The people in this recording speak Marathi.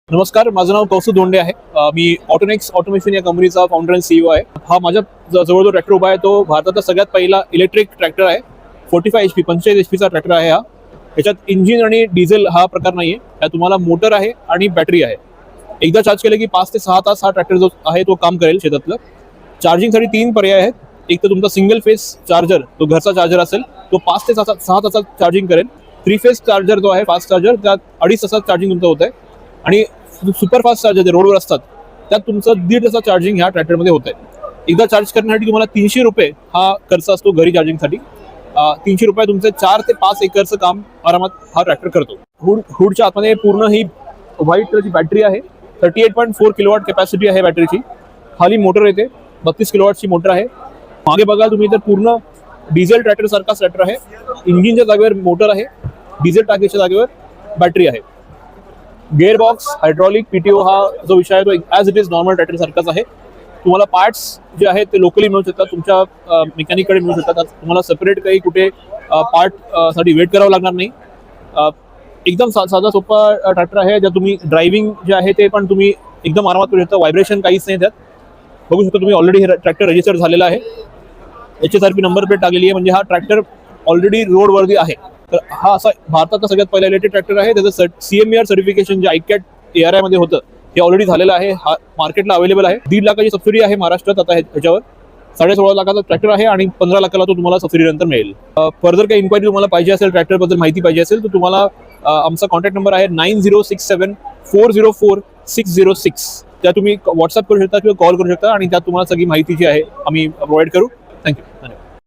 नमस्कार, माझं नाव कौस्तुभ धोंडे आहे. मी ऑटोनेक्स ऑटोमेशन या कंपनीचा फाउंडर आणि CEO आहे. हा माझ्या जवळ जो ट्रॅक्टर उभा आहे तो भारताचा सगळ्यात पहिला इलेक्ट्रिक ट्रॅक्टर आहे. 45 HP 45 HP चा ट्रॅक्टर आहे हा. याच्यात इंजिन आणि डिझेल हा प्रकार नाहीये. यात तुम्हाला मोटर आहे आणि बॅटरी आहे. एकदा चार्ज केलं की 5 ते 6 तास हा ट्रॅक्टर जो आहे तो काम करेल शेतातलं. चार्जिंगसाठी 3 पर्याय आहेत. एक तर तुमचा सिंगल फेस चार्जर, तो घरचा चार्जर असेल, तो 5 ते 6 तासात चार्जिंग करेल. 3 फेस चार्जर जो आहे, फास्ट चार्जर, त्यात 2.5 तासात चार्जिंग तुमचं होत आहे. आणि सुपरफास्ट चार्जर जे रोडवर असतात त्यात तुमचं 1.5 तासात चार्जिंग ह्या ट्रॅक्टरमध्ये होत आहे. एकदा चार्ज करण्यासाठी तुम्हाला 300 रुपये हा खर्च असतो घरी चार्जिंगसाठी. 300 रुपये तुमचे 4 ते 5 एकरचं काम आरामात हा ट्रॅक्टर करतो. हुडच्या आतमध्ये पूर्ण ही व्हाईट कलरची बॅटरी आहे. 38.4 किलोवॉट कॅपॅसिटी आहे बॅटरीची. खाली मोटर येते, 32 किलोवॉटची मोटर आहे. मागे बघा तुम्ही तर पूर्ण डिझेल ट्रॅक्टर सारखाच ट्रॅक्टर आहे. इंजिनच्या जागेवर मोटर आहे, डिझेल टाकीच्या जागेवर बॅटरी आहे. गिअर बॉक्स, हायड्रॉलिक, PTO हा जो विषय आहे तो as it is normal tractor सारखाच आहे. तुम्हाला पार्ट्स जे आहेत ते लोकली मिळू शकतात, तुमच्या मेकॅनिककडे मिळू शकतात. तुम्हाला सेपरेट काही कुठे पार्ट साठी वेट करावं लागणार नाही. एकदम साधा सोपा ट्रॅक्टर आहे. ज्या तुम्ही ड्रायव्हिंग जे आहे ते पण तुम्ही एकदम आरामात करू शकता. व्हायब्रेशन काहीच नाही त्यात. बघू शकता तुम्ही, ऑलरेडी हे ट्रॅक्टर रजिस्टर झालेला आहे. HSRP नंबर प्लेट टाकलेली आहे, म्हणजे हा ट्रॅक्टर ऑलरेडी रोडवरती आहे. तर हा असा भारताचा सगळ्यात पहिला इलेक्ट्रिक ट्रॅक्टर आहे. त्याचं CMER सर्टिफिकेशन जे ICAT ARI मध्ये होतं हे ऑलरेडी झालेलं आहे. हा मार्केटला अवेलेबल आहे. 1.5 लाखाची सबसिडी आहे महाराष्ट्रात आता ह्याच्यावर. 16.5 लाखाचा ट्रॅक्टर आहे आणि 15 लाखाला तो तुम्हाला सबसिडी नंतर मिळेल. फर्दर काही इन्क्वायरी तुम्हाला पाहिजे असेल, ट्रॅक्टरबद्दल माहिती पाहिजे असेल, तर तुम्हाला आमचा कॉन्टॅक्ट नंबर आहे 9067404606. त्या तुम्ही व्हॉट्सअप करू शकता किंवा कॉल करू शकता आणि त्यात तुम्हाला सगळी माहिती जी आहे आम्ही प्रोव्हाइड करू. थँक्यू.